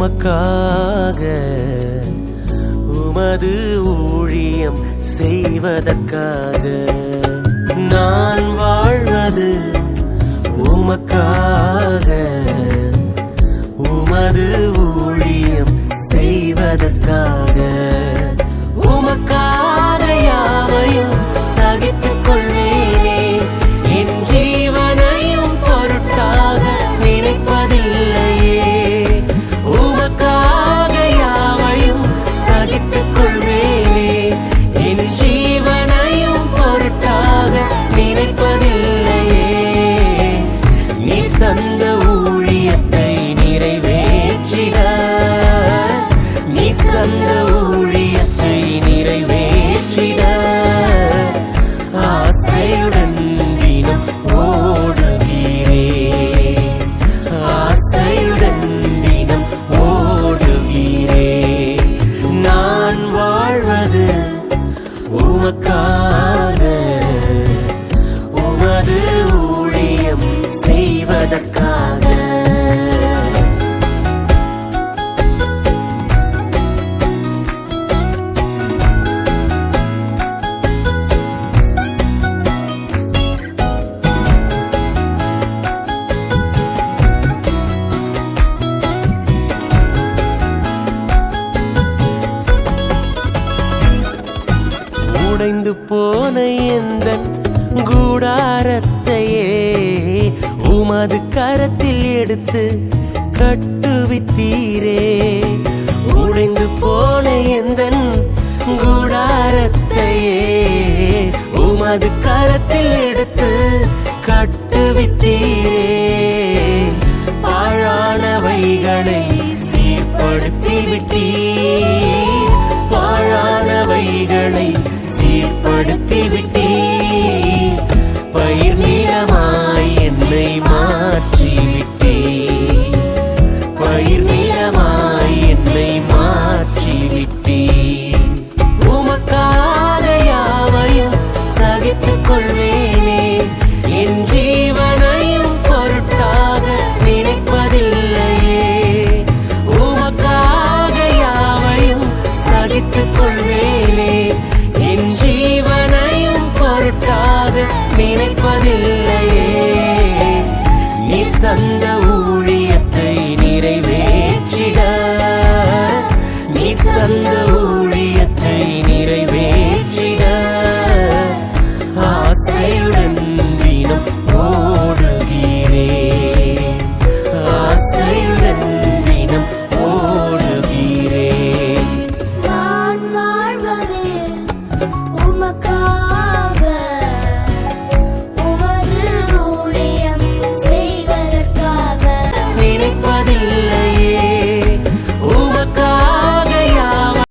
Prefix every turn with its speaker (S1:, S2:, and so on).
S1: உமக்காக உமது ஊழியம் செய்வதற்காக நான் வாழ்வது உமக்காக உமது ஊழியம் செய்வதற்காக உமக்காக யாவையும் சகித்துக் கொள்வேனே என் ஜீவனையும் பொருட்டாக நினைப்பதில்லையே உமக்காக யாவையும் சகித்துக் கொள்வேனே என் ஜீவனையும் பொருட்டாக நினைப்பதில்லையே நீ தந்த ஊழியத்தை நிறைவேற்றிட நீ தந்த ஊழியத்தை நிறைவேற்றிட ஆசையுடன் தினம் ஓடுவீரே ஆசையுடன் தினம் ஓடுவீரே நான் வாழ்வது உமக்காக உமது ஊழியம் செய்வதற்காக உடைந்து போன எந்தன் கூடாரத்தையே உமது கரத்தில் எடுத்து கட்டுவித்தீரே உடைந்து போன எந்தன் கூடாரத்தையே உமது கரத்தில் எடுத்து